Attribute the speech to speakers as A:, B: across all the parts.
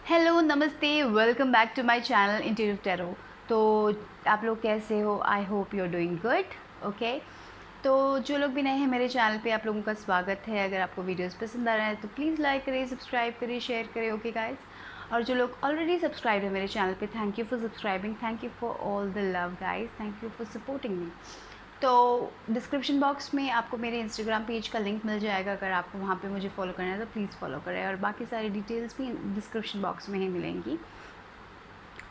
A: Hello, नमस्ते, welcome back to my channel intuitive tarot. तो आप लोग कैसे हो? I hope you are doing good. Okay, तो जो लोग भी नए हैं मेरे चैनल पे, आप लोगों का स्वागत है। अगर आपको वीडियोस पसंद आ रहा है तो प्लीज़ लाइक करें, सब्सक्राइब करें, शेयर करें। ओके गाइस, और जो लोग ऑलरेडी सब्सक्राइब है मेरे चैनल पे, thank you for subscribing, thank you for all the love guys, thank you for supporting me. तो डिस्क्रिप्शन बॉक्स में आपको मेरे इंस्टाग्राम पेज का लिंक मिल जाएगा। अगर आपको वहाँ पे मुझे फॉलो करना है तो प्लीज़ फॉलो करें, और बाकी सारी डिटेल्स भी डिस्क्रिप्शन बॉक्स में ही मिलेंगी।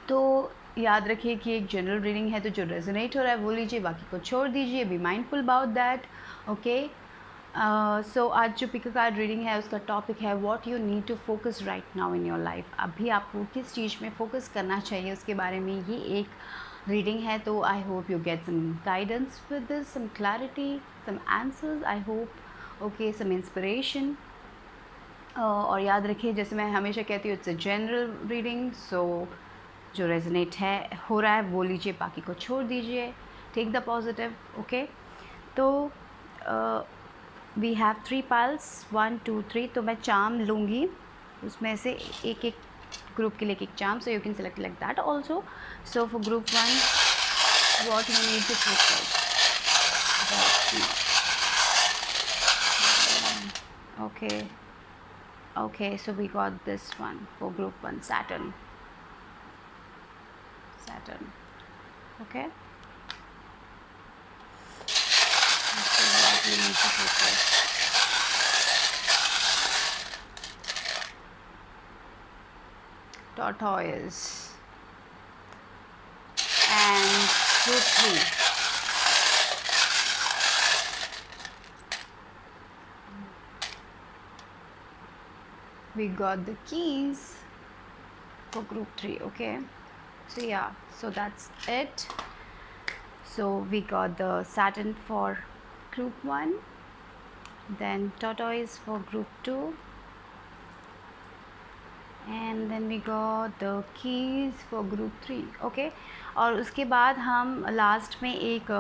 A: तो याद रखिए कि एक जनरल रीडिंग है, तो जो रेजोनेट हो रहा है वो लीजिए, बाकी को छोड़ दीजिए। Be mindful about that. Okay, so आज जो पिक कार्ड रीडिंग है उसका टॉपिक है what you need to focus right now in your life. अभी आपको किस चीज़ में फोकस करना चाहिए उसके बारे में ये एक रीडिंग है। तो I hope you get some guidance with this, some clarity, some answers, I hope. Okay, some inspiration. और याद रखिए, जैसे मैं हमेशा कहती हूँ, it's a general reading, so जो रेजोनेट है हो रहा है वो लीजिए, बाकी को छोड़ दीजिए। Take the positive. ओके, तो वी हैव 3 पाइल्स, 1 2 3। तो मैं चार्म लूँगी, उसमें से एक एक ग्रुप के लिए एक charm, so you can select like that also. So for group 1, what you need to focus. Okay, okay, so we got this one for group 1, Saturn. Okay, so what we need to focus. Tortoise and group 3. We got the keys for group 3. Okay, so yeah, so that's it. So we got the Saturn for group 1, then tortoise for group 2, and then we got the keys for group 3. Okay, और उसके बाद हम last में एक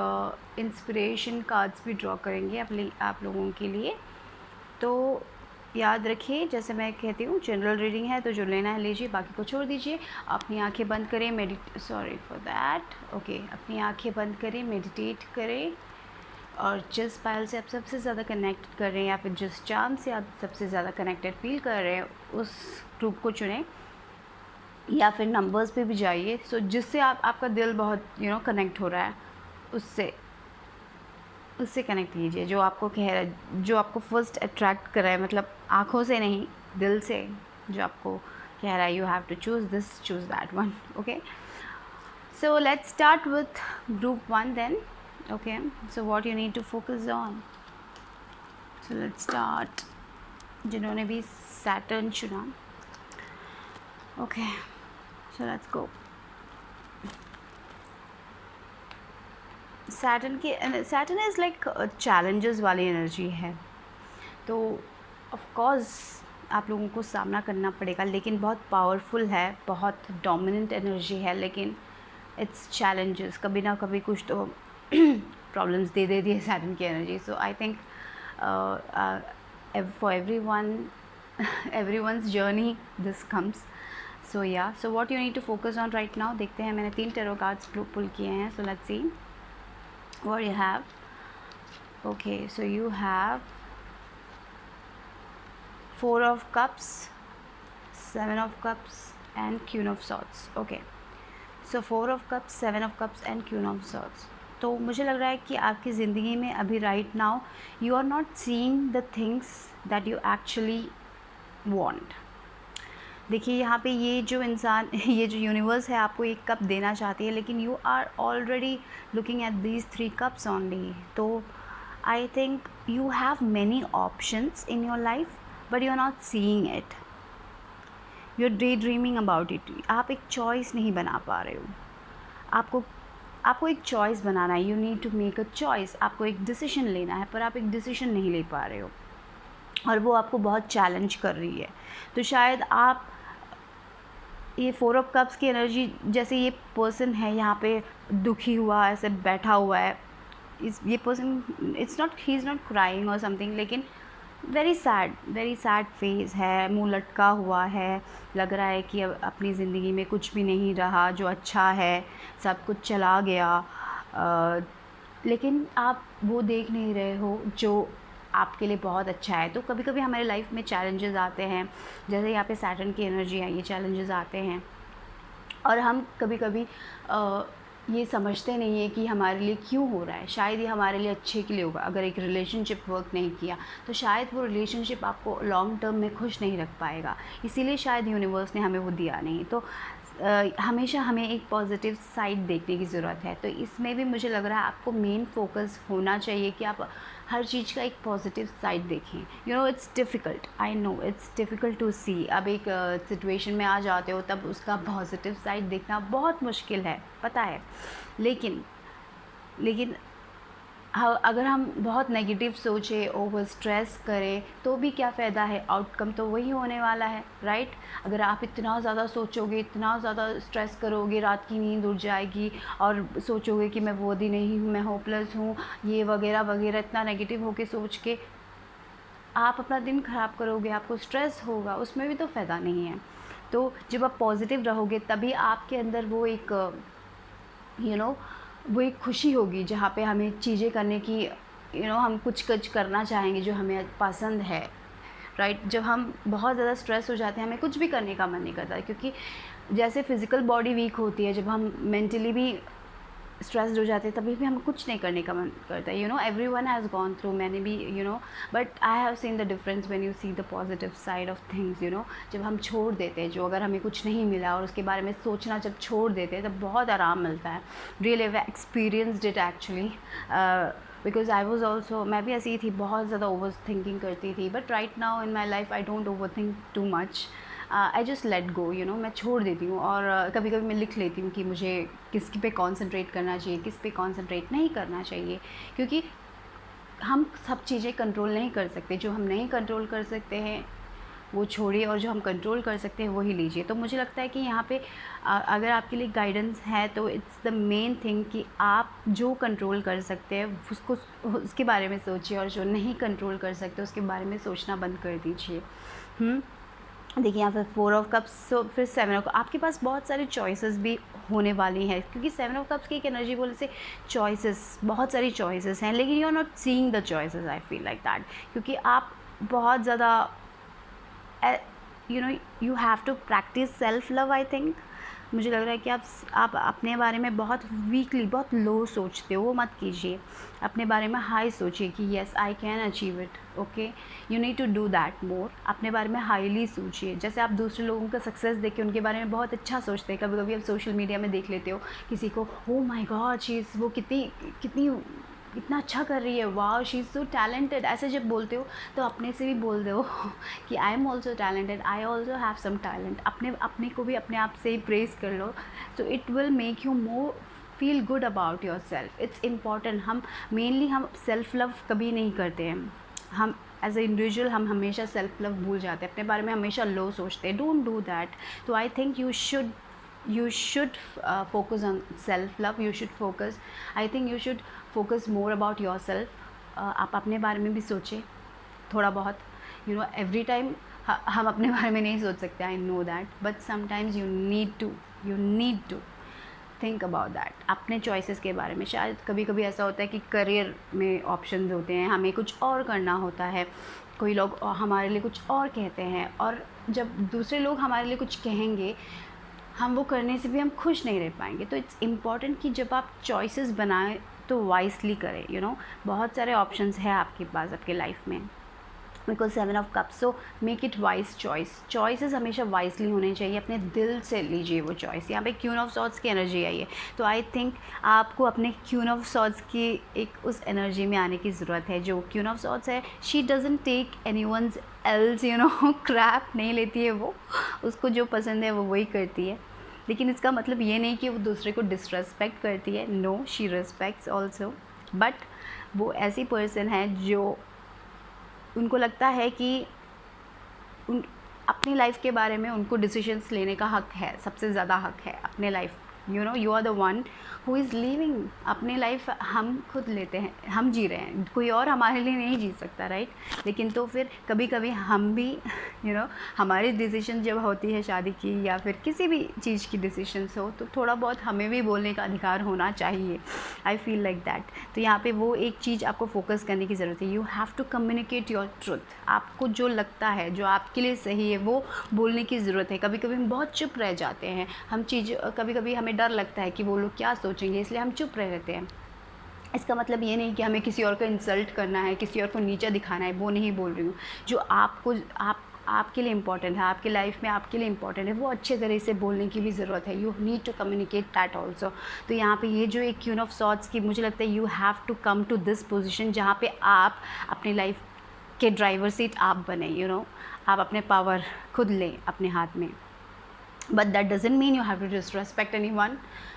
A: inspiration cards भी draw करेंगे आप लोगों के लिए। तो याद रखिए, जैसे मैं कहती हूँ जनरल रीडिंग है, तो जो लेना है लीजिए, बाकी को छोड़ दीजिए। अपनी आंखें बंद करें, सॉरी फॉर दैट। ओके, अपनी आंखें बंद करें, मेडिटेट करें, और जिस पायल से आप सबसे ज़्यादा कनेक्ट कर रहे हैं या फिर जिस चार्म से आप सबसे ज़्यादा कनेक्टेड फील कर रहे हैं उस ग्रुप को चुनें, या फिर नंबर्स पे भी जाइए। सो जिससे आपका दिल बहुत कनेक्ट हो रहा है, उससे कनेक्ट कीजिए। जो आपको कह रहा है, जो आपको फर्स्ट अट्रैक्ट कर रहा है, मतलब आँखों से नहीं, दिल से जो आपको कह रहा है, you have to choose this, choose that one. Okay, so let's start with group 1 then. Okay, so what you need to focus on, so let's start। जिन्होंने भी Saturn चुना, okay, so let's go। Saturn is like challenges वाली energy है, तो of course आप लोगों को सामना करना पड़ेगा, लेकिन बहुत पावरफुल है, बहुत डोमिनेंट एनर्जी है, लेकिन इट्स चैलेंजेस, कभी ना कभी कुछ तो प्रॉब्लम्स दे देती है सैटर्न की energy. So I think for everyone's journey this comes. So yeah, so what you need to focus on right now. देखते हैं, मैंने 3 टैरो कार्ड्स पुल किए हैं, so let's see what you have. Okay, so you have 4 of cups, 7 of cups and Queen of Swords। okay, so 4 of cups, 7 of cups and Queen of Swords। तो मुझे लग रहा है कि आपकी ज़िंदगी में अभी right now you are not seeing the things that you actually want. देखिए, यहाँ पे ये जो इंसान ये जो यूनिवर्स है आपको एक कप देना चाहती है, लेकिन you are already looking at these 3 cups only. तो I think you have many options in your life, but you're not seeing it, you're daydreaming about it। आप एक चॉइस नहीं बना पा रहे हो। आपको एक चॉइस बनाना है, you need to make a choice. आपको एक डिसीजन लेना है, पर आप एक डिसीजन नहीं ले पा रहे हो, और वो आपको बहुत चैलेंज कर रही है। तो शायद आप ये 4 ऑफ कप्स की एनर्जी, जैसे ये पर्सन है यहाँ पे दुखी हुआ ऐसे बैठा हुआ है, ये person, he is not crying और समथिंग, लेकिन वेरी सैड फेज़ है, मुंह लटका हुआ है, लग रहा है कि अब अपनी ज़िंदगी में कुछ भी नहीं रहा जो अच्छा है, सब कुछ चला गया। अ, लेकिन आप वो देख नहीं रहे हो जो आपके लिए बहुत अच्छा है। तो कभी कभी हमारे लाइफ में चैलेंजेस आते हैं, जैसे यहाँ पे सैटर्न की एनर्जी है, ये चैलेंजेस आते हैं और हम कभी कभी ये समझते नहीं है कि हमारे लिए क्यों हो रहा है। शायद ये हमारे लिए अच्छे के लिए होगा। अगर एक रिलेशनशिप वर्क नहीं किया तो शायद वो रिलेशनशिप आपको लॉन्ग टर्म में खुश नहीं रख पाएगा, इसीलिए शायद यूनिवर्स ने हमें वो दिया नहीं। तो हमेशा हमें एक पॉजिटिव साइड देखने की ज़रूरत है। तो इसमें भी मुझे लग रहा है आपको मेन फोकस होना चाहिए कि आप हर चीज़ का एक पॉजिटिव साइड देखें। You know it's difficult, I know it's difficult to see. अब एक सिचुएशन में आ जाते हो तब उसका पॉजिटिव साइड देखना बहुत मुश्किल है, पता है। लेकिन लेकिन अगर हम बहुत नेगेटिव सोचें, ओवर स्ट्रेस करें तो भी क्या फ़ायदा है, आउटकम तो वही होने वाला है, राइट। अगर आप इतना ज़्यादा सोचोगे, इतना ज़्यादा स्ट्रेस करोगे, रात की नींद उड़ जाएगी और सोचोगे कि मैं वर्दी नहीं हूँ, मैं होपलेस हूँ, ये वगैरह वगैरह, इतना नेगेटिव होके सोच के आप अपना दिन ख़राब करोगे, आपको स्ट्रेस होगा, उसमें भी तो फ़ायदा नहीं है। तो जब आप पॉजिटिव रहोगे तभी आपके अंदर वो एक यू नो वो एक खुशी होगी जहाँ पे हमें चीज़ें करने की हम कुछ करना चाहेंगे जो हमें पसंद है, राइट। जब हम बहुत ज़्यादा स्ट्रेस हो जाते हैं हमें कुछ भी करने का मन नहीं करता, क्योंकि जैसे फिज़िकल बॉडी वीक होती है, जब हम मेंटली भी स्ट्रेस्ड हो जाते हैं तभी भी हमें कुछ नहीं करने का मन करता है। Every one has gone through, मैंने भी but I have seen the difference when you see the positive side of things. जब हम छोड़ देते हैं, जो अगर हमें कुछ नहीं मिला और उसके बारे में सोचना जब छोड़ देते हैं तब बहुत आराम मिलता है। Really I experienced it actually, because I was also, मैं भी ऐसी ही थी, बहुत ज़्यादा ओवर थिंकिंग करती थी। But right now in my life I don't over think too much, I just let go, मैं छोड़ देती हूँ। और कभी कभी मैं लिख लेती हूँ कि मुझे किस पे कॉन्सेंट्रेट करना चाहिए, किस पे कॉन्सेंट्रेट नहीं करना चाहिए, क्योंकि हम सब चीज़ें कंट्रोल नहीं कर सकते। जो हम नहीं कंट्रोल कर सकते हैं वो छोड़िए और जो हम कंट्रोल कर सकते हैं वही लीजिए। तो मुझे लगता है कि यहाँ पे अगर आपके लिए गाइडेंस है तो इट्स द मेन थिंग कि आप जो कंट्रोल कर सकते हैं उसको, उसके बारे में सोचिए, और जो नहीं कंट्रोल कर सकते उसके बारे में सोचना बंद कर दीजिए। देखिए यहाँ पर 4 ऑफ कप्स, फिर 7 ऑफ, आपके पास बहुत सारी चॉइसेस भी होने वाली हैं, क्योंकि 7 ऑफ कप्स की एक एनर्जी बोले से चॉइसेस, बहुत सारी चॉइसेस हैं, लेकिन you are not seeing the choices, I feel like that. क्योंकि आप बहुत ज़्यादा you have to practice self love, I think. मुझे लग रहा है कि आप अपने बारे में बहुत वीकली, बहुत लो सोचते हो, वो मत कीजिए। अपने बारे में हाई सोचिए कि yes I can achieve it, okay, you need to do that more. अपने बारे में हाईली सोचिए। जैसे आप दूसरे लोगों का सक्सेस देख के उनके बारे में बहुत अच्छा सोचते हैं, कभी कभी आप सोशल मीडिया में देख लेते हो किसी को, ओ माई गॉड शी इज़, वो कितनी कितनी इतना अच्छा कर रही है, वाह शी इज़ सो टैलेंटेड, ऐसे जब बोलते हो तो अपने से भी बोल दो कि I am also talented, I also have some talent. अपने को भी अपने आप से ही प्रेज़ कर लो, तो it will make you more feel good about your self. It's important. हम सेल्फ लव कभी नहीं करते हैं। हम एज ए इंडिविजुअल हम हमेशा सेल्फ लव भूल जाते हैं, अपने बारे में हमेशा लो सोचते हैं। Don't do that. तो I think you should focus on self love, you should focus, I think you should focus more about yourself. आप अपने बारे में भी सोचें थोड़ा बहुत, एवरी टाइम हम अपने बारे में नहीं सोच सकते, I know that, but sometimes you need to think about that, अपने चॉइसेस के बारे में। शायद कभी कभी ऐसा होता है कि करियर में ऑप्शंस होते हैं, हमें कुछ और करना होता है, कोई लोग हमारे लिए कुछ और कहते हैं, और जब दूसरे लोग हमारे लिए कुछ कहेंगे हम वो करने से भी हम खुश नहीं रह पाएंगे। तो इट्स इम्पॉर्टेंट कि जब आप चॉइसेस बनाएं तो वाइसली करें। बहुत सारे ऑप्शंस हैं आपके पास आपके लाइफ में, because 7 of cups, so make it wise choices हमेशा वाइसली होने चाहिए, अपने दिल से लीजिए वो चॉइस। यहाँ पे क्वीन ऑफ सॉर्ड्स की एनर्जी आई है, तो आई थिंक आपको अपने क्वीन ऑफ सॉर्ड्स की एक उस एनर्जी में आने की ज़रूरत है। जो क्वीन ऑफ सॉर्ड्स है, she doesn't take anyone's else crap नहीं लेती है वो, उसको जो पसंद है वो वही करती है। लेकिन इसका मतलब ये नहीं कि वो दूसरे को डिसरेस्पेक्ट करती है, no, she respects also, but वो ऐसी पर्सन है जो उनको लगता है कि अपनी लाइफ के बारे में उनको डिसीजंस लेने का हक है, सबसे ज़्यादा हक है अपने life you know, you are the one who is living. अपनी लाइफ हम खुद लेते हैं, हम जी रहे हैं, कोई और हमारे लिए नहीं जी सकता, राइट। लेकिन तो फिर कभी कभी हम भी यू नो, हमारी डिसीजन जब होती है शादी की या फिर किसी भी चीज़ की डिसीजंस हो, तो थोड़ा बहुत हमें भी बोलने का अधिकार होना चाहिए। आई फील लाइक दैट। तो यहाँ पे वो एक चीज़ आपको फोकस करने की ज़रूरत है। You have to communicate your truth. आपको जो लगता है, जो आपके लिए सही है, वो बोलने की ज़रूरत है। कभी कभी हम बहुत चुप रह जाते हैं, कभी कभी हमें डर लगता है कि वो लोग क्या सोचेंगे, इसलिए हम चुप रह रहते हैं। इसका मतलब ये नहीं कि हमें किसी और को इंसल्ट करना है, किसी और को नीचा दिखाना है, वो नहीं बोल रही हूँ। जो आपके लिए इम्पॉर्टेंट है, आपके लाइफ में आपके लिए इम्पॉर्टेंट है, वो अच्छे तरह से बोलने की भी ज़रूरत है। You need to communicate that also. तो यहाँ पे ये जो एक क्वीन ऑफ सॉर्ड्स की, मुझे लगता है you have to come to this position जहाँ पे आप अपनी लाइफ के ड्राइवर सीट आप बने, यू नो, आप अपने पावर खुद लें अपने हाथ में। But that doesn't mean you have to disrespect anyone.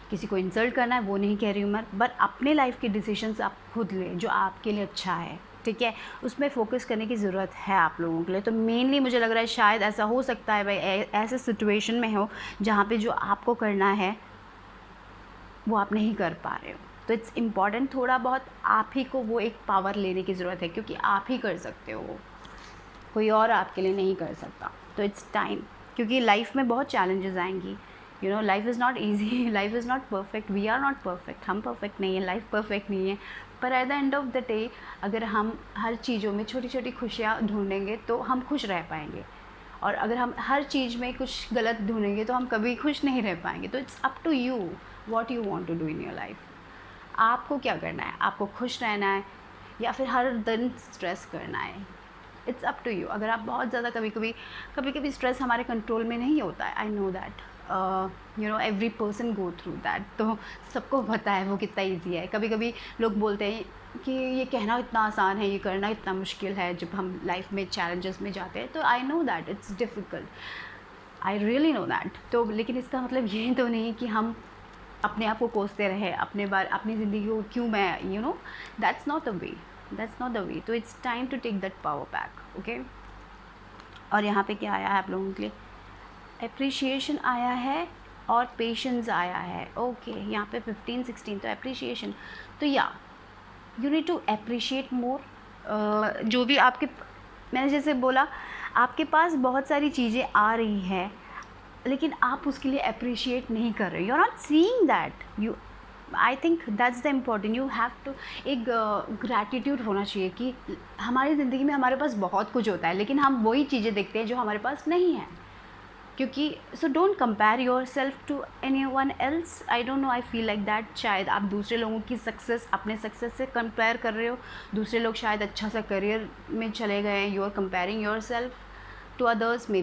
A: किसी को इंसल्ट करना है वो नहीं कह रही हूँ मैं, बट अपने लाइफ के डिसीजंस आप खुद लें जो आपके लिए अच्छा है, ठीक है। उसमें फोकस करने की ज़रूरत है आप लोगों के लिए। तो मेनली मुझे लग रहा है शायद ऐसा हो सकता है भाई, ऐसे सिचुएशन में हो जहाँ पे जो आपको करना है वो आप नहीं कर पा रहे हो। तो इट्स इम्पॉर्टेंट, थोड़ा बहुत आप ही को वो एक पावर लेने की ज़रूरत है, क्योंकि आप ही कर सकते हो वो, कोई और आपके लिए नहीं कर सकता। तो इट्स टाइम, क्योंकि लाइफ में बहुत चैलेंजेस आएंगी। You know, life is not easy, life is not perfect, we are not perfect, हम परफेक्ट नहीं है, लाइफ परफेक्ट नहीं है। पर at the end of the day अगर हम हर चीज़ों में छोटी छोटी खुशियाँ ढूंढेंगे तो हम खुश रह पाएंगे, और अगर हम हर चीज़ में कुछ गलत ढूंढेंगे तो हम कभी खुश नहीं रह पाएंगे। तो it's up to you what you want to do in your life. आपको क्या करना है, आपको खुश रहना है या फिर हर दिन स्ट्रेस करना है, इट्स अप टू यू। अगर आप बहुत ज़्यादा, कभी कभी स्ट्रेस हमारे कंट्रोल में नहीं होता है, आई know that, you no, every person go through that. तो सबको पता है वो कितना ईजी है। कभी कभी लोग बोलते हैं कि ये कहना इतना आसान है, ये करना इतना मुश्किल है जब हम लाइफ में चैलेंजेस में जाते हैं। तो आई know that it's difficult, I really know that. तो लेकिन इसका मतलब ये तो नहीं कि हम अपने आप को कोसते रहे, अपनी ज़िंदगी को क्यों मैं, you know, that's not the way, that's not the way. तो it's time to take that power back, okay. और यहाँ पे क्या आया है आप लोगों के लिए, एप्रिशिएशन आया है और पेशेंस आया है, ओके। यहाँ पे 15 16 तो एप्रिशिएशन, तो या यू नीड टू एप्रिशिएट मोर। जो भी आपके, मैंने जैसे बोला, आपके पास बहुत सारी चीज़ें आ रही है लेकिन आप उसके लिए अप्रिशिएट नहीं कर रहे, you are not seeing that. You, I think that's the important, you have to, एक ग्रैटिट्यूड होना चाहिए कि हमारी ज़िंदगी में हमारे पास बहुत कुछ होता है लेकिन हम वही चीज़ें देखते हैं जो हमारे पास नहीं है। क्योंकि so don't compare yourself to anyone else, I don't know, I feel like that. शायद आप दूसरे लोगों की सक्सेस अपने सक्सेस से कंपेयर कर रहे हो, दूसरे लोग शायद अच्छा सा करियर में चले गए हैं, you are comparing yourself to others. May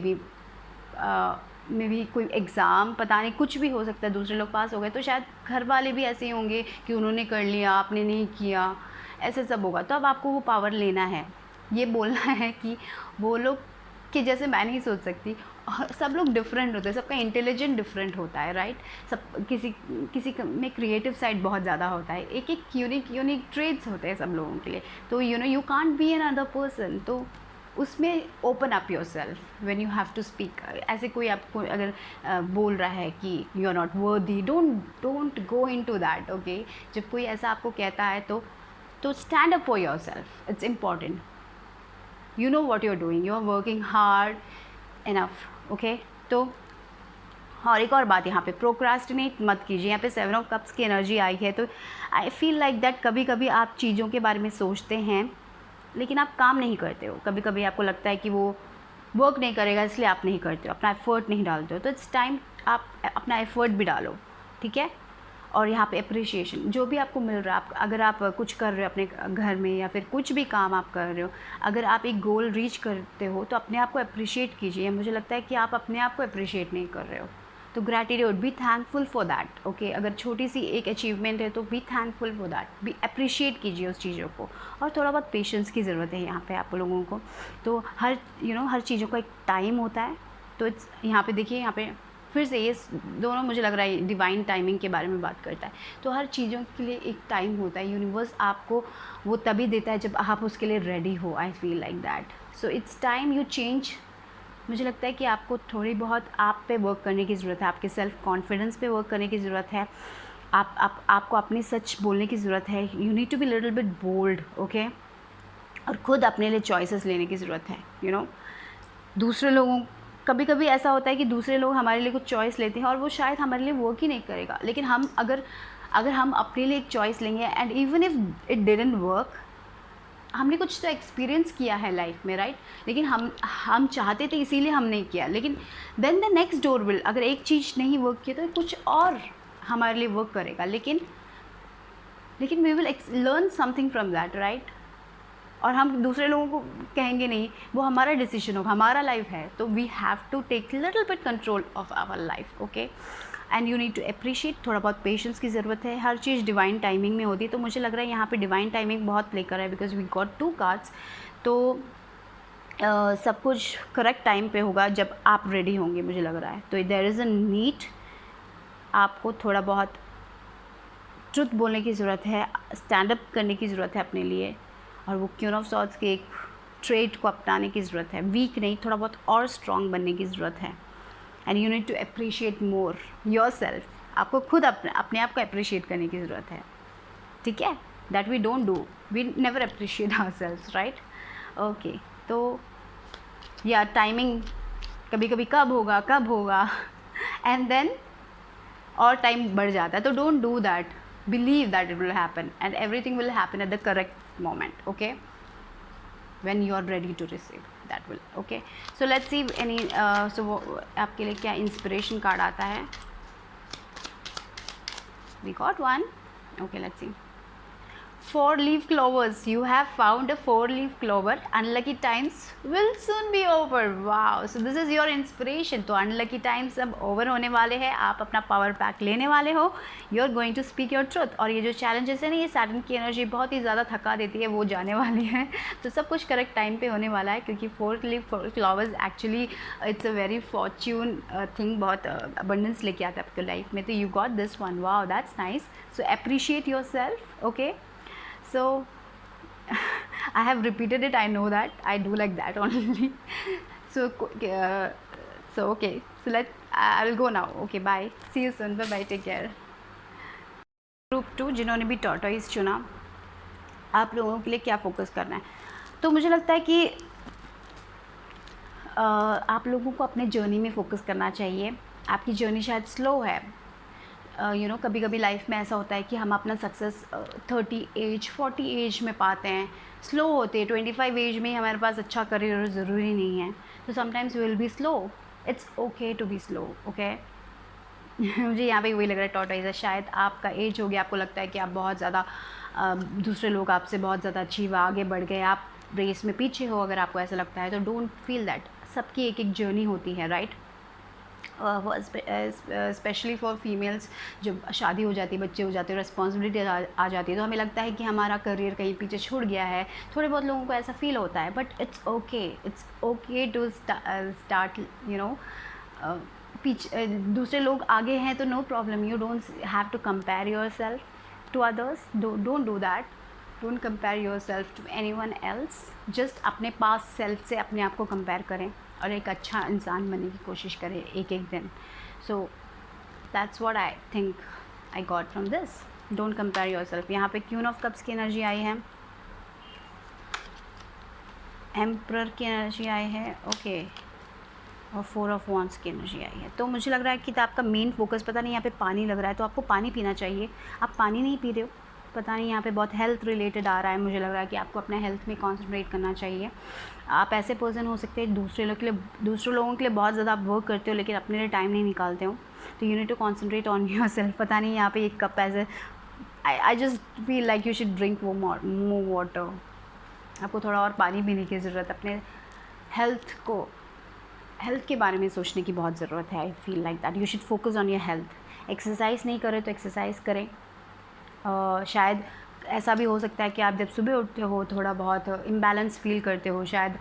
A: be कोई एग्ज़ाम, पता नहीं, कुछ भी हो सकता है, दूसरे लोग पास हो गए तो शायद घर वाले भी ऐसे ही होंगे कि उन्होंने कर लिया आपने नहीं किया, ऐसे सब होगा। तो अब आपको वो पावर लेना है, ये बोलना है कि वो लोग कि जैसे मैं नहीं सोच सकती, और सब लोग डिफरेंट होते हैं, सबका इंटेलिजेंट डिफरेंट होता है, राइट। सब किसी में क्रिएटिव साइड बहुत ज़्यादा होता है, एक एक यूनिक ट्रेड्स होते हैं सब लोगों के लिए। तो you know, you can't be another person. तो उसमें open up yourself when you have to speak. ऐसे कोई आपको अगर बोल रहा है कि you are not worthy, don't go into that, okay. जब कोई ऐसा आपको कहता है तो stand up for yourself, it's important. You know what you are doing, you are working hard enough, okay. तो और एक और बात, यहाँ पे प्रोक्रास्टिनेट मत कीजिए। यहाँ पे 7 ऑफ कप्स की एनर्जी आई है, तो आई फील लाइक दैट कभी कभी आप चीज़ों के बारे में सोचते हैं लेकिन आप काम नहीं करते हो। कभी कभी आपको लगता है कि वो वर्क नहीं करेगा इसलिए आप नहीं करते हो, अपना एफर्ट नहीं डालते हो। तो इट्स टाइम आप अपना एफर्ट भी डालो, ठीक है। और यहाँ पे अप्रिशिएशन, जो भी आपको मिल रहा है, अगर आप कुछ कर रहे हो अपने घर में या फिर कुछ भी काम आप कर रहे हो, अगर आप एक गोल रीच करते हो तो अपने आप को अप्रिशिएट कीजिए। मुझे लगता है कि आप अपने आप को अप्रिशिएट नहीं कर रहे हो, तो gratitude, be thankful for that, okay. अगर छोटी सी एक अचीवमेंट है तो be thankful for that, be appreciate कीजिए उस चीज़ों को। और थोड़ा बहुत पेशेंस की ज़रूरत है यहाँ पे आप लोगों को। तो हर चीज़ों का एक टाइम होता है। तो इट्स, यहाँ पे देखिए, यहाँ पे फिर से ये दोनों मुझे लग रहा है डिवाइन टाइमिंग के बारे में बात करता है। तो हर चीज़ों के लिए एक टाइम होता है, यूनिवर्स आपको वो तभी देता है जब आप उसके लिए रेडी हो। आई feel like that. So it's time you change मुझे लगता है कि आपको थोड़ी बहुत आप पे वर्क करने की ज़रूरत है, आपके सेल्फ कॉन्फिडेंस पे वर्क करने की ज़रूरत है, आपको अपनी सच बोलने की ज़रूरत है। You need to be little bit bold, okay. और ख़ुद अपने लिए चॉइसेस लेने की ज़रूरत है, यू नो। दूसरे लोगों, कभी कभी ऐसा होता है कि दूसरे लोग हमारे लिए कुछ चॉइस लेते हैं और वो शायद हमारे लिए वर्क ही नहीं करेगा, लेकिन हम अगर हम अपने लिए एक चॉइस लेंगे and even if it didn't work, हमने कुछ तो एक्सपीरियंस किया है लाइफ में, राइट। लेकिन हम चाहते थे इसीलिए हम नहीं किया, लेकिन then the next door will, अगर एक चीज़ नहीं वर्क किया तो कुछ और हमारे लिए वर्क करेगा, लेकिन we will learn something from that, right. और हम दूसरे लोगों को कहेंगे नहीं, वो हमारा डिसीजन होगा, हमारा लाइफ है, तो we have to take little bit control of our life, okay. And you need to appreciate, थोड़ा बहुत पेशेंस की ज़रूरत है। हर चीज़ डिवाइन टाइमिंग में होती है, तो मुझे लग रहा है यहाँ पे डिवाइन टाइमिंग बहुत प्ले कर रहा है, बिकॉज वी गॉट 2 कार्ड्स। तो सब कुछ करेक्ट टाइम पे होगा जब आप रेडी होंगे, मुझे लग रहा है। तो देयर इज़ अ नीड, आपको थोड़ा बहुत ट्रुथ बोलने की ज़रूरत है, स्टैंड अप करने की ज़रूरत है अपने लिए, और वो क्वीन ऑफ सॉर्ड्स के एक ट्रेड को अपनाने की ज़रूरत है। वीक नहीं, थोड़ा बहुत और स्ट्रॉन्ग बनने की ज़रूरत है। And you need to appreciate more yourself, आपको खुद अपने आप को अप्रिशिएट करने की ज़रूरत है, ठीक है। That we don't do, we never appreciate ourself, right. Okay, तो या टाइमिंग कभी कभी कब होगा एंड देन और टाइम बढ़ जाता है, तो don't do that, believe that it will happen and everything will happen at the correct moment, okay, when you are ready to receive, that will, okay. So let's see any so आपके लिए क्या inspiration card आता है। We got one, okay, let's see. 4-leaf clovers, you have found a 4-leaf clover, unlucky times will soon be over. Wow, so this is your inspiration. तो unlucky times अब over होने वाले हैं, आप अपना power pack लेने वाले हो, you are going to speak your truth। और ये जो challenges है ना, ये सैटर्न की एनर्जी बहुत ही ज़्यादा थका देती है, वो जाने वाली है, तो सब कुछ करेक्ट टाइम पे होने वाला है, क्योंकि 4-leaf clovers actually it's a very Fortune thing, बहुत अबंडेंस लेके आता है आपके लाइफ में। तो you got this one, wow, that's nice. So appreciate yourself, okay. So I have repeated it, I know that I do like that only. So okay, so I will go now, okay, bye, see you soon, bye bye, take care. Group 2 जिन्होंने भी tortoise चुना, आप लोगों के लिए क्या focus करना है। तो मुझे लगता है कि आप लोगों को अपने जर्नी में फोकस करना चाहिए। आपकी जर्नी शायद स्लो है, यू नो, कभी कभी लाइफ में ऐसा होता है कि हम अपना सक्सेस 30 एज 40 एज में पाते हैं, स्लो होते हैं, 25 एज में हमारे पास अच्छा करियर ज़रूरी नहीं है, तो sometimes will be slow, it's okay to be slow, okay. मुझे यहाँ पे वही लग रहा है टॉर्टोइज है, शायद आपका एज हो गया, आपको लगता है कि आप बहुत ज़्यादा दूसरे लोग आपसे बहुत ज़्यादा अचीव आगे बढ़ गए, आप रेस में पीछे हो, अगर आपको ऐसा लगता है तो डोंट फील दैट, सबकी एक एक जर्नी होती है, राइट। स्पेशली फॉर फीमेल्स, जब शादी हो जाती है, बच्चे हो जाते हैं, रिस्पॉन्सिबिलिटी आ जाती है, तो हमें लगता है कि हमारा करियर कहीं पीछे छूट गया है, थोड़े बहुत लोगों को ऐसा फील होता है, but it's okay to start, you know, पीछे दूसरे लोग आगे हैं तो no problem, you don't have to compare yourself to others, don't do that, don't compare yourself to anyone else, just अपने पास सेल्फ से अपने आप को कंपेयर करें और एक अच्छा इंसान बनने की कोशिश करें एक एक दिन। So that's what I think I got from this, don't compare your self. यहाँ पे क्वीन ऑफ कप्स की एनर्जी आई है, एम्परर की एनर्जी आई है, ओके, और 4 ऑफ वॉन्ड्स की एनर्जी आई है। तो मुझे लग रहा है कि आपका मेन फोकस, पता नहीं यहाँ पे पानी लग रहा है, तो आपको पानी पीना चाहिए, आप पानी नहीं पी रहे हो, पता नहीं यहाँ पे बहुत हेल्थ रिलेटेड आ रहा है, मुझे लग रहा है कि आपको अपने हेल्थ में कॉन्सेंट्रेट करना चाहिए। आप ऐसे पर्सन हो सकते हैं दूसरे लोगों के लिए बहुत ज़्यादा आप वर्क करते हो, लेकिन अपने लिए टाइम नहीं निकालते हो, तो you need to concentrate on yourself. पता नहीं यहाँ पे एक कप ऐसे, I just feel like you should drink more water, आपको थोड़ा और पानी पीने की ज़रूरत, अपने हेल्थ के बारे में सोचने की बहुत ज़रूरत है। आई feel like that you should focus on your health. Exercise नहीं करें तो एक्सरसाइज करें, शायद ऐसा भी हो सकता है कि आप जब सुबह उठते हो थोड़ा बहुत इम्बैलेंस फील करते हो, शायद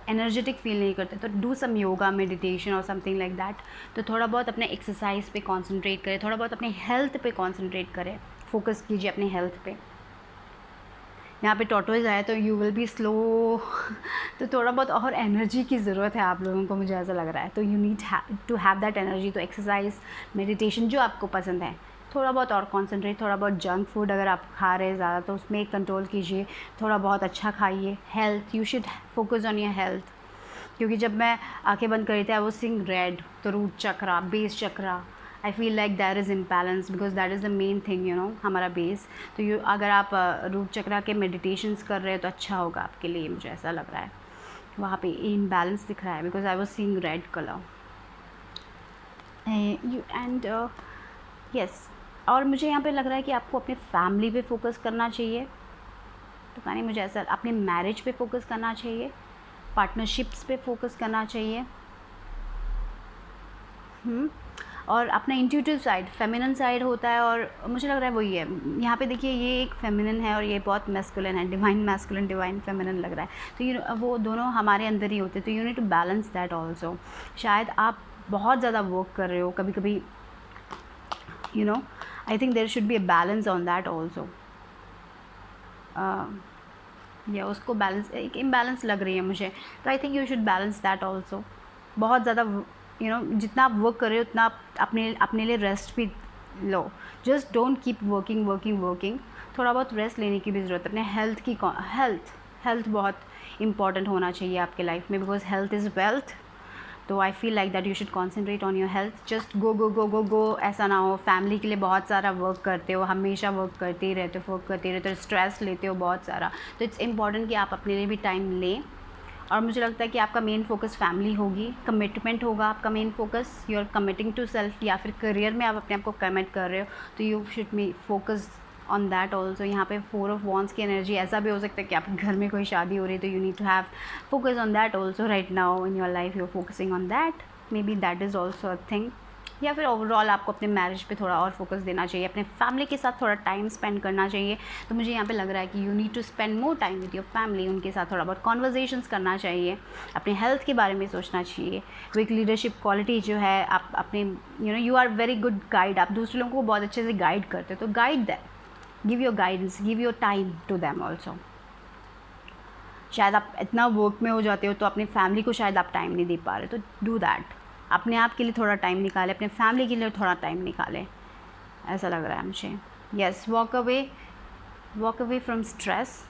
A: एनर्जेटिक फील नहीं करते, तो डू सम योगा, मेडिटेशन और समथिंग लाइक दैट। तो थोड़ा बहुत अपने एक्सरसाइज पे कंसंट्रेट करें, थोड़ा बहुत अपने हेल्थ पे कंसंट्रेट करें, फोकस कीजिए अपने हेल्थ पे। यहाँ पे टॉर्टोइज आया तो यू विल बी स्लो। तो थोड़ा बहुत और एनर्जी की ज़रूरत है आप लोगों को, मुझे ऐसा लग रहा है। तो you need to have that energy. तो एक्सरसाइज, मेडिटेशन जो आपको पसंद है, थोड़ा बहुत और कॉन्सेंट्रेट। थोड़ा बहुत जंक फूड अगर आप खा रहे हैं ज़्यादा तो उसमें कंट्रोल कीजिए। थोड़ा बहुत अच्छा खाइए। Health, you should focus on your health. क्योंकि जब मैं आंखें बंद करी थी आई वाज सीइंग रेड, तो root chakra, base chakra, I feel like that is imbalance because that is the main thing, you know, हमारा बेस। तो यू अगर आप रूट चक्रा के मेडिटेशंस कर रहे हो तो अच्छा होगा आपके लिए, मुझे ऐसा लग रहा है। वहाँ पे इम्बैलेंस दिख रहा है because I was seeing red colour you and yes. और मुझे यहाँ पे लग रहा है कि आपको अपने फैमिली पे फोकस करना चाहिए। तो नहीं, मुझे ऐसा अपने मैरिज पे फोकस करना चाहिए, पार्टनरशिप्स पे फोकस करना चाहिए। और अपना इंट्यूटिव साइड, फेमिनिन साइड होता है, और मुझे लग रहा है वही है। यहाँ पे देखिए ये एक फेमिनिन है और ये बहुत मैस्कुलिन है, डिवाइन मैस्कुलिन, डिवाइन फेमिनिन लग रहा है। तो ये वो दोनों हमारे अंदर ही होते हैं। तो you need to balance that also. शायद आप बहुत ज़्यादा वर्क कर रहे हो कभी कभी, you know, I think there should be a balance on that also. या उसको बैलेंस, एक इम्बैलेंस लग रही है मुझे, तो I think you should balance that also. बहुत ज़्यादा यू नो, जितना आप वर्क कर रहे हो उतना आप अपने लिए रेस्ट भी लो। Just don't keep working working working. थोड़ा बहुत रेस्ट लेने की भी ज़रूरत है। अपने हेल्थ की हेल्थ बहुत इंपॉर्टेंट होना चाहिए आपके लाइफ में, बिकॉज हेल्थ इज़ वेल्थ। तो I feel like that you should concentrate on your health. Just go go go go go, ऐसा ना हो फैमिली के लिए बहुत सारा वर्क करते हो, हमेशा वर्क करते ही रहते हो, वर्क करते ही रहते हो, स्ट्रेस लेते हो बहुत सारा। तो इट्स इम्पॉर्टेंट कि आप अपने लिए भी टाइम लें। और मुझे लगता है कि आपका मेन फोकस फैमिली होगी, कमिटमेंट होगा आपका main focus. You are committing to self, या फिर करियर में आप अपने आप को कमिट कर रहे हो तो you should be focus on that also. यहाँ पे 4 ऑफ वॉन्ड्स की एनर्जी, ऐसा भी हो सकता है कि आपके घर में कोई शादी हो रही है तो you need to have focus on that also. Right now in your life you are focusing on that, maybe that is also a thing. या फिर ओवरऑल आपको अपने मैरिज पे थोड़ा और फोकस देना चाहिए, अपने फैमिली के साथ थोड़ा टाइम स्पेंड करना चाहिए। तो मुझे यहाँ पे लग रहा है कि you need to spend more time with your family, उनके साथ थोड़ा बहुत कॉन्वर्जेशंस करना चाहिए, अपने हेल्थ के बारे में सोचना चाहिए। विक लीडरशिप क्वालिटी जो है, आप अपने you know, you are very good guide, आप दूसरे लोगों को बहुत अच्छे से गाइड करते हो। तो guide them, give your guidance, give your time to them also. शायद आप इतना वर्क में हो जाते हो तो अपनी फैमिली को शायद आप टाइम नहीं दे पा रहे, तो डू दैट। अपने आप के लिए थोड़ा टाइम निकालें, अपने फैमिली के लिए थोड़ा टाइम निकालें, ऐसा लग रहा है मुझे। Yes, walk away from stress.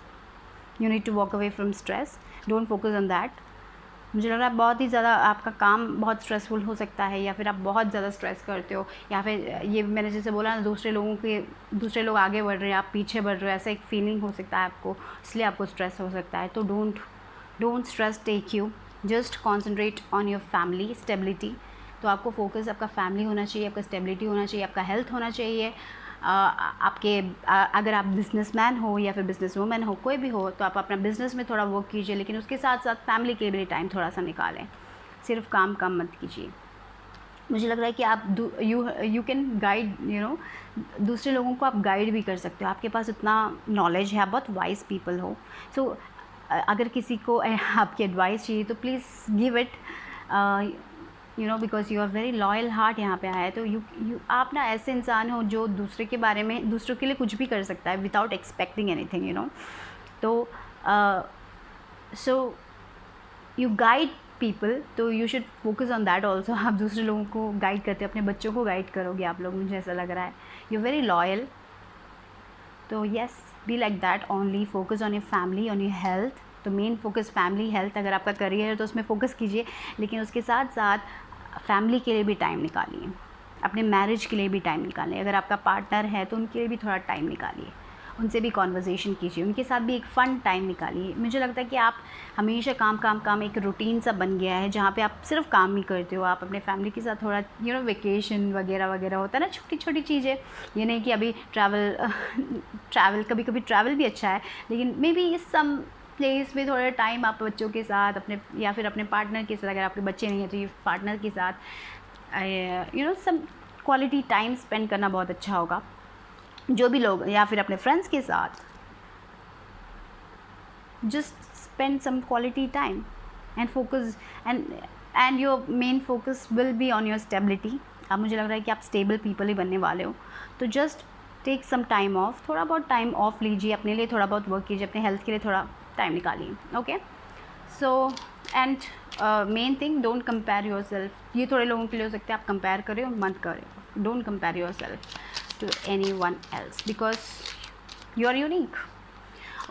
A: You need to walk away from stress, don't focus on that. मुझे लग रहा है बहुत ही ज़्यादा आपका काम बहुत स्ट्रेसफुल हो सकता है, या फिर आप बहुत ज़्यादा स्ट्रेस करते हो, या फिर ये मैंने जैसे बोला ना, दूसरे लोग आगे बढ़ रहे हैं, आप पीछे बढ़ रहे हो, ऐसा एक फीलिंग हो सकता है आपको, इसलिए आपको स्ट्रेस हो सकता है। तो don't stress take you, just concentrate on your family stability. तो आपको फोकस आपका फैमिली होना चाहिए, आपका स्टेबिलिटी होना चाहिए, आपका हेल्थ होना चाहिए। अगर आप बिजनेसमैन हो या फिर बिजनेस वूमेन हो, कोई भी हो, तो आप अपना बिजनेस में थोड़ा वर्क कीजिए, लेकिन उसके साथ साथ फैमिली के लिए टाइम थोड़ा सा निकालें। सिर्फ काम मत कीजिए। मुझे लग रहा है कि आप you can guide, you know, दूसरे लोगों को आप गाइड भी कर सकते हो। आपके पास इतना नॉलेज है, आप बहुत वाइज पीपल हो। सो अगर किसी को आपकी एडवाइस चाहिए तो please give it, you know, because you are very loyal heart यहाँ पे आया है। तो यू आप ना ऐसे इंसान हो जो दूसरे के बारे में, दूसरों के लिए कुछ भी कर सकता है without expecting anything, you know. तो सो यू गाइड पीपल, तो you should focus on that also. आप दूसरे लोगों को गाइड करते हो, अपने बच्चों को गाइड करोगे आप लोग, मुझे ऐसा लग रहा है। You are very loyal. तो yes, be like that only. Focus on your family, on your health. तो मेन फोकस फैमिली हेल्थ। अगर आपका करियर है तो उसमें फोकस कीजिए, लेकिन उसके साथ साथ फैमिली के लिए भी टाइम निकालिए, अपने मैरिज के लिए भी टाइम निकालिए। अगर आपका पार्टनर है तो उनके लिए भी थोड़ा टाइम निकालिए, उनसे भी कॉन्वर्जेशन कीजिए, उनके साथ भी एक फ़न टाइम निकालिए। मुझे लगता है कि आप हमेशा काम, एक रूटीन सा बन गया है जहाँ पे आप सिर्फ काम ही करते हो। आप अपने फैमिली के साथ थोड़ा, यू नो, वेकेशन वगैरह वगैरह होता है ना, छोटी छोटी चीज़ें। ये नहीं कि अभी ट्रैवल कभी कभी ट्रैवल भी अच्छा है, लेकिन मे बी इस सम प्लेस में थोड़ा टाइम आप बच्चों के साथ, अपने या फिर अपने पार्टनर के साथ, अगर आपके बच्चे नहीं हैं तो ये पार्टनर के साथ, you know, some quality time spend करना बहुत अच्छा होगा। जो भी लोग, या फिर अपने फ्रेंड्स के साथ, just spend some quality time and focus, and your main focus will be on your stability। अब मुझे लग रहा है कि आप स्टेबल पीपल ही बनने वाले हो। तो just take some time off, थोड़ा बहुत टाइम ऑफ लीजिए अपने लिए, थोड़ा बहुत वर्क कीजिए, अपने हेल्थ के लिए थोड़ा टाइम निकालिए. Okay, so and main thing, don't compare your self. ये थोड़े लोगों के लिए हो सकता है आप कंपेयर करें, मत करें. Don't compare yourself to anyone else because you are unique.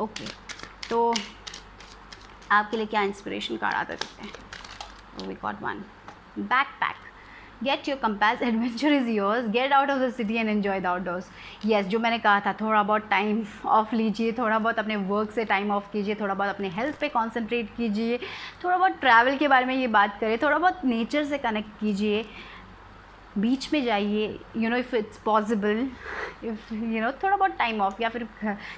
A: Okay, तो आपके लिए क्या इंस्पिरेशन कार्ड आता देखते हैं. We got one. Backpack. Get your compass, adventure is yours, get out of the city and enjoy the outdoors. Yes, जो मैंने कहा था, थोड़ा बहुत टाइम ऑफ लीजिए, थोड़ा बहुत अपने वर्क से टाइम ऑफ कीजिए, थोड़ा बहुत अपने हेल्थ पे कॉन्सेंट्रेट कीजिए, थोड़ा बहुत ट्रैवल के बारे में ये बात करें, थोड़ा बहुत नेचर से कनेक्ट कीजिए, बीच में जाइए, you know if it's possible, if you know थोड़ा बहुत टाइम ऑफ, या फिर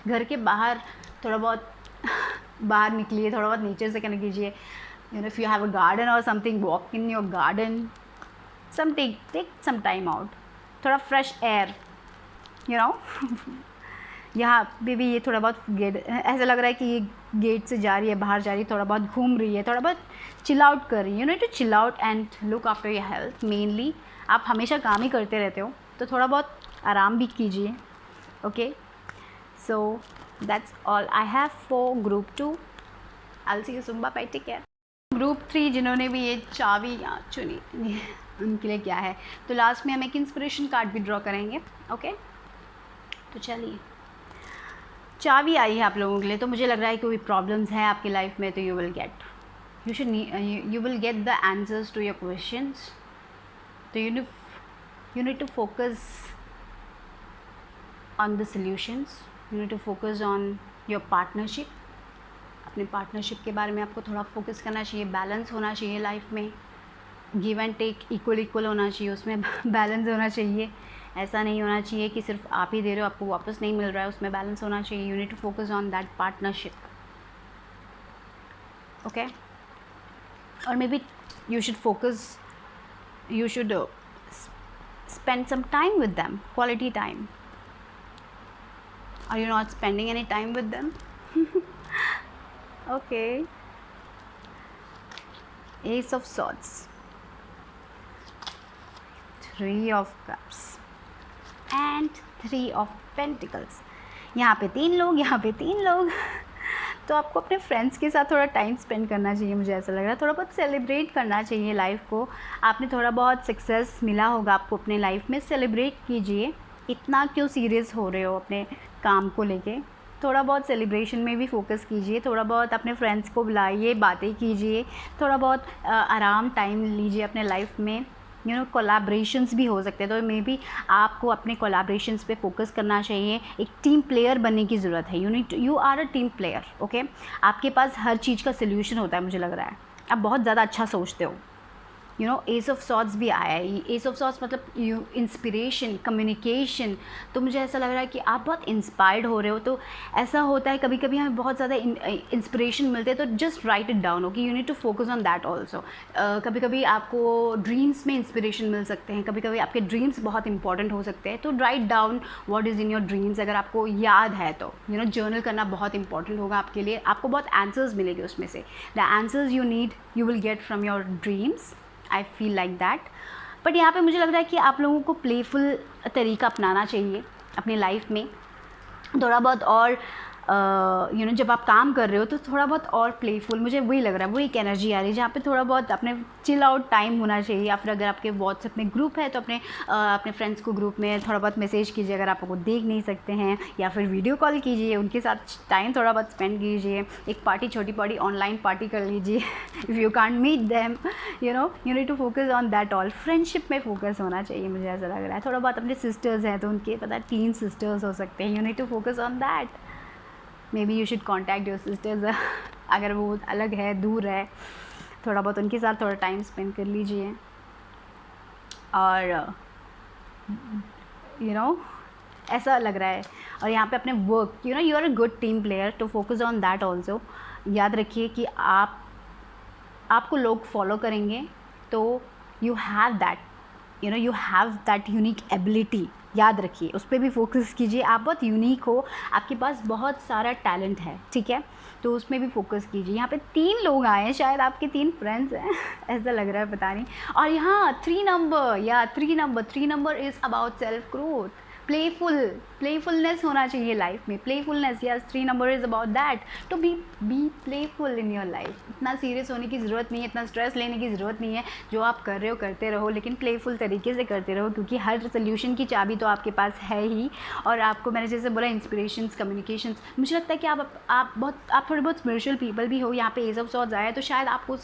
A: घर के बाहर थोड़ा बहुत बाहर निकलिए, थोड़ा बहुत नेचर से कनेक्ट कीजिए. You know if you have a garden और something, walk in your garden, take some time out, थोड़ा फ्रेश एयर, यू नो. यहाँ पे भी ये थोड़ा बहुत गेट, ऐसा लग रहा है कि ये गेट से जा रही है, बाहर जा रही है, थोड़ा बहुत घूम रही है, थोड़ा बहुत चिल आउट कर रही है. You know to chill out and look after your health. Mainly आप हमेशा काम ही करते रहते हो, तो थोड़ा बहुत आराम भी कीजिए. Okay, so that's all I have for group 2. I will see you soon. Bye, take care. Group 3 जिन्होंने भी ये चाबी चुनी उनके लिए क्या है, तो लास्ट में हम एक इंस्पिरेशन कार्ड भी ड्रॉ करेंगे. ओके, तो चलिए, चाबी आई है आप लोगों के लिए. तो मुझे लग रहा है कि कोई प्रॉब्लम्स हैं आपकी लाइफ में, तो you will get, you will get the answers to your questions. तो you need to focus on the solutions, you need to focus on your partnership. अपने पार्टनरशिप के बारे में आपको थोड़ा फोकस करना चाहिए. बैलेंस होना चाहिए लाइफ में, गिव एंड टेक इक्वल होना चाहिए, उसमें बैलेंस होना चाहिए. ऐसा नहीं होना चाहिए कि सिर्फ आप ही दे रहे हो, आपको वापस नहीं मिल रहा है, उसमें बैलेंस होना चाहिए. You need to focus on that partnership. Okay, और maybe you should focus, you should spend some time with them, quality time. Are you not spending any time with them? Okay, Ace of Swords, Three of Cups and Three of Pentacles. यहाँ पे 3 लोग, यहाँ पे 3 लोग. तो आपको अपने friends के साथ थोड़ा टाइम स्पेंड करना चाहिए, मुझे ऐसा लग रहा है. थोड़ा बहुत सेलिब्रेट करना चाहिए लाइफ को. आपने थोड़ा बहुत सक्सेस मिला होगा आपको अपने लाइफ में, सेलिब्रेट कीजिए. इतना क्यों सीरियस हो रहे हो अपने काम को लेके. थोड़ा बहुत सेलिब्रेशन में भी फोकस कीजिए, थोड़ा बहुत अपने फ्रेंड्स को बुलाइए, बातें कीजिए, थोड़ा बहुत आराम टाइम लीजिए अपने लाइफ में. यू नो कोलैबोरेशंस भी हो सकते हैं, तो मे बी आपको अपने कोलैबोरेशंस पे फोकस करना चाहिए. एक टीम प्लेयर बनने की ज़रूरत है. You are a team player. Okay, आपके पास हर चीज़ का सोल्यूशन होता है. मुझे लग रहा है आप बहुत ज़्यादा अच्छा सोचते हो. You know S of swords भी आया है. एस ऑफ सॉर्ड्स मतलब इंस्पिरेशन, कम्युनिकेशन. तो मुझे ऐसा लग रहा है कि आप बहुत इंस्पायर्ड हो रहे हो. तो ऐसा होता है कभी कभी हमें बहुत ज़्यादा इंस्पिरेशन मिलते हैं, तो just write it down. Okay, you need to focus on that also. कभी कभी आपको ड्रीम्स में इंस्पिरेशन मिल सकते हैं, कभी कभी आपके ड्रीम्स बहुत इंपॉर्टेंट हो सकते हैं. तो write down what is in your dreams. अगर आपको याद है तो यू नो जर्नल करना बहुत इंपॉर्टेंट होगा आपके लिए. आपको बहुत आंसर्स मिलेंगे उसमें से. The answers you need you will get from your dreams. I feel like that. But यहाँ पे मुझे लग रहा है कि आप लोगों को प्लेफुल तरीका अपनाना चाहिए अपनी लाइफ में. थोड़ा बहुत और यू नो जब आप काम कर रहे हो तो थोड़ा बहुत और प्लेफुल, मुझे वही लग रहा है, वही एक एनर्जी आ रही है जहाँ पे थोड़ा बहुत अपने चिल आउट टाइम होना चाहिए. या फिर अगर आपके व्हाट्सएप में ग्रुप है तो अपने फ्रेंड्स को ग्रुप में थोड़ा बहुत मैसेज कीजिए अगर आप उनको देख नहीं सकते हैं, या फिर वीडियो कॉल कीजिए, उनके साथ टाइम थोड़ा बहुत स्पेंड कीजिए. एक पार्टी, छोटी पार्टी, ऑनलाइन पार्टी कर लीजिए. If you can't meet them, you know you need to focus on that all. Friendship में फोकस होना चाहिए, मुझे ऐसा लग रहा है. थोड़ा बहुत अपने सिस्टर्स हैं तो उनके पता है 3 सिस्टर्स हो सकते हैं. You need to focus on that. Maybe you should contact your sisters. अगर वो अलग है, दूर है, थोड़ा बहुत उनके साथ थोड़ा टाइम स्पेंड कर लीजिए. और यू नो ऐसा लग रहा है. और यहाँ पे अपने work, you know you are a good team player, to focus on that also. याद रखिए कि आपको लोग फॉलो करेंगे, तो you have that, you know you have that unique ability. याद रखिए, उस पर भी फोकस कीजिए. आप बहुत यूनिक हो, आपके पास बहुत सारा टैलेंट है, ठीक है, तो उसमें भी फोकस कीजिए. यहाँ पे 3 लोग आए हैं, शायद आपके 3 फ्रेंड्स हैं. ऐसा लग रहा है, पता नहीं. और यहाँ 3 number is about self growth. Playfulness होना चाहिए लाइफ में, playfulness, yes 3 number is about that, तो be playful in your life. इतना सीरियस होने की ज़रूरत नहीं है, इतना स्ट्रेस लेने की ज़रूरत नहीं है, जो आप कर रहे हो करते रहो, लेकिन प्लेफुल तरीके से करते रहो, क्योंकि हर सोल्यूशन की चाबी तो आपके पास है ही। और आपको मैंने जैसे बोला इंस्पिरेशंस, कम्युनिकेशंस, मुझे लगता है कि आप थोड़े बहुत स्पिरिचुअल पीपल भी हो, यहाँ पे एज ऑफ सॉर्ड्स आया, तो शायद आपको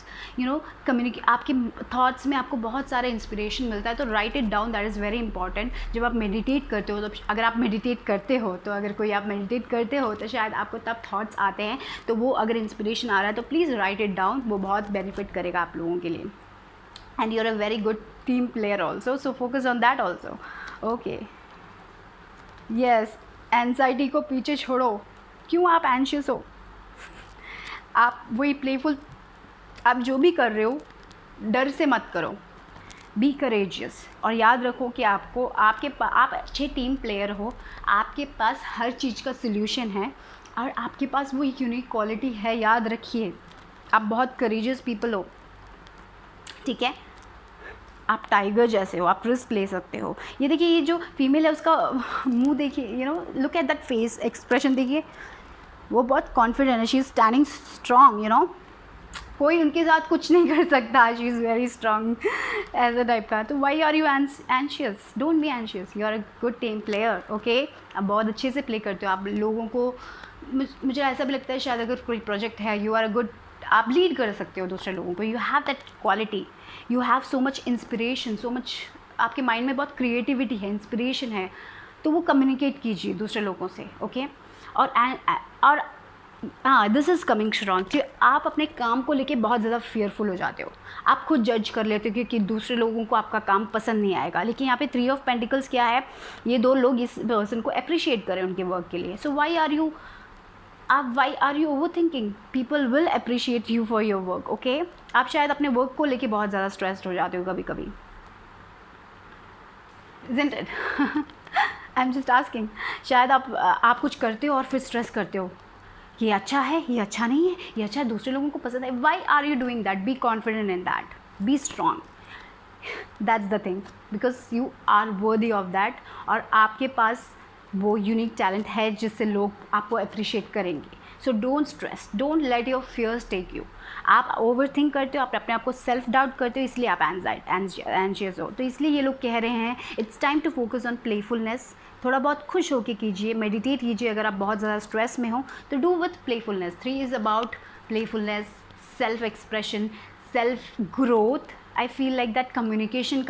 A: आपके थॉट्स में आपको बहुत सारा इंस्पिरेशन मिलता है, तो right it down, that is very important. जब आप मेडिटेट करते हो, तो अगर आप मेडिटेट करते हो, तो अगर कोई आप मेडिटेट करते हो तो शायद आपको तब थॉट्स आते हैं, तो वो अगर इंस्पिरेशन आ रहा है तो प्लीज़ राइट इट डाउन, वो बहुत बेनिफिट करेगा आप लोगों के लिए। And you are a very good team player also, so focus on that also. Okay, yes, anxiety को पीछे छोड़ो। क्यों आप एंशियस हो? आप वही प्लेफुल, आप जो भी कर रहे हो डर से मत करो, बी करेजियस। और याद रखो कि आप अच्छे टीम प्लेयर हो, आपके पास हर चीज़ का सोल्यूशन है, और आपके पास वो एक यूनिक क्वालिटी है, याद रखिए। आप बहुत करेजियस पीपल हो, ठीक है, आप टाइगर जैसे हो, आप रिस्क ले सकते हो। ये देखिए, ये जो फीमेल है उसका मुंह देखिए, look at that face expression देखिए, वो बहुत कॉन्फिडेंट है, शी इज़ स्टैंडिंग स्ट्रॉन्ग, कोई उनके साथ कुछ नहीं कर सकता, शी इज़ वेरी स्ट्रॉन्ग ऐसा टाइप का। तो why are you anxious? Don't be anxious, you are a good team player, okay. आप बहुत अच्छे से प्ले करते हो, आप लोगों को, मुझे ऐसा भी लगता है शायद अगर कोई प्रोजेक्ट है, यू आर अ गुड, आप लीड कर सकते हो दूसरे लोगों को, you have that quality, you have so much inspiration, so much, आपके माइंड में बहुत क्रिएटिविटी है, इंस्पिरेशन है, तो वो कम्युनिकेट कीजिए दूसरे लोगों से, ओके। और दिस इज़ कमिंग स्ट्रॉन्ग कि आप अपने काम को लेके बहुत ज़्यादा फियरफुल हो जाते हो, आप खुद जज कर लेते हो कि दूसरे लोगों को आपका काम पसंद नहीं आएगा। लेकिन यहाँ पे 3 ऑफ पेंटिकल्स क्या है, ये 2 लोग इस पर्सन को अप्रिशिएट करें उनके वर्क के लिए। So why are you overthinking? People will appreciate you for your work, okay. आप शायद अपने वर्क को लेके बहुत ज़्यादा स्ट्रेस्ड हो जाते हो कभी कभी, isn't it? I am just asking, शायद आप कुछ करते हो और फिर स्ट्रेस करते हो, ये अच्छा है, ये अच्छा नहीं है, ये अच्छा है, दूसरे लोगों को पसंद है। Why are you doing that? Be confident in that, be strong, that's the thing, because you are worthy of that, और आपके पास वो यूनिक टैलेंट है जिससे लोग आपको अप्रिशिएट करेंगे। So don't stress, don't let your fears take you. आप overthink करते हो, आप अपने आप को सेल्फ डाउट करते हो, इसलिए आप एंशियस हो। तो इसलिए ये लोग कह रहे हैं it's time to focus on playfulness. थोड़ा बहुत खुश होके कीजिए, मेडिटेट कीजिए। अगर आप बहुत ज़्यादा स्ट्रेस में हो तो do with playfulness. 3 is about playfulness, self expression, self growth. I feel like that communication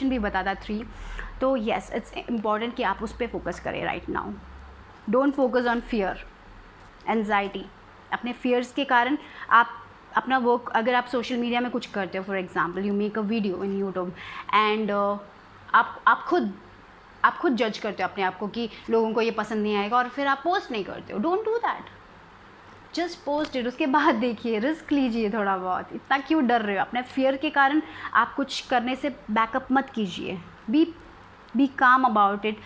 A: भी बताता 3। तो येस, इट्स इम्पॉर्टेंट कि आप उस पर फोकस करें right now. Don't focus on fear, anxiety. अपने फियर्स के कारण आप अपना वर्क, अगर आप सोशल मीडिया में कुछ करते हो, for example you make a video in YouTube and आप खुद जज करते हो अपने आप को कि लोगों को ये पसंद नहीं आएगा, और फिर आप पोस्ट नहीं करते हो। Don't do that, just post it. उसके बाद देखिए, रिस्क लीजिए थोड़ा बहुत। इतना क्यों डर रहे हो? अपने फियर के कारण आप कुछ करने से बैकअप मत कीजिए। Be calm about it,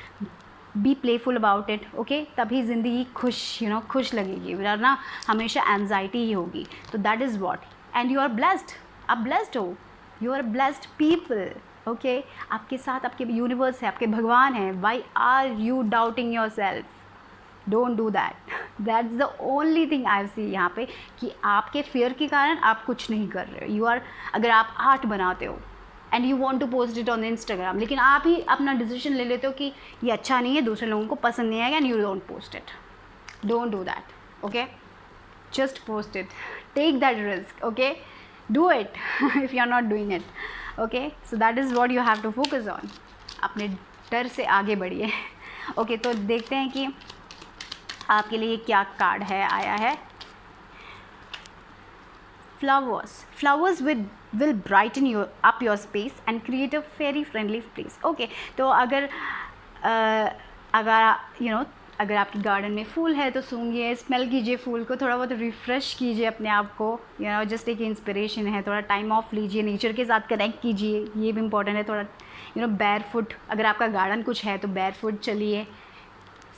A: be playful about it, okay. तभी ज़िंदगी खुश लगेगी, वरना हमेशा एंजाइटी ही होगी। तो that is what, and you are blessed. आप ब्लेस्ड हो, you are blessed people, okay. आपके साथ आपके यूनिवर्स है, आपके भगवान है। Why are you doubting yourself? Don't do that, that's the only thing I see यहाँ पे, कि आपके फियर के कारण आप कुछ नहीं कर रहे हो। अगर आप आर्ट बनाते हो and you want to post it on Instagram, लेकिन आप ही अपना डिसीजन ले लेते हो कि ये अच्छा नहीं है, दूसरे लोगों को पसंद नहीं आएगा, and you don't post it. Don't do that, okay. Just post it, take that risk, okay. Do it if you are not doing it, okay. So that is what you have to focus on. अपने डर से आगे बढ़िए, okay. तो देखते हैं कि आपके लिए क्या कार्ड है, आया है। Flowers will brighten up your space and create a fairy friendly place. Okay, तो अगर अगर आपकी गार्डन में फूल है तो सूंघिए, स्मेल कीजिए फूल को, थोड़ा बहुत रिफ़्रेश कीजिए अपने आप को। जस्ट एक इंस्पिरेशन है, थोड़ा टाइम ऑफ लीजिए, नेचर के साथ कनेक्ट कीजिए, ये भी इंपॉर्टेंट है। थोड़ा बैर फुट, अगर आपका गार्डन कुछ है तो बैर फुट चलिए,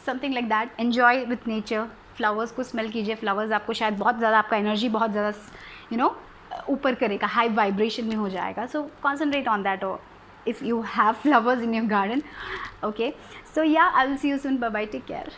A: something like that. Enjoy with nature, flowers को स्मेल कीजिए। फ्लावर्स आपको शायद बहुत ज़्यादा, आपका एनर्जी बहुत ज़्यादा ऊपर करेगा, हाई वाइब्रेशन में हो जाएगा। So concentrate on that if you have flowers in your garden. Okay, so yeah, I will see you soon. Bye bye, take care.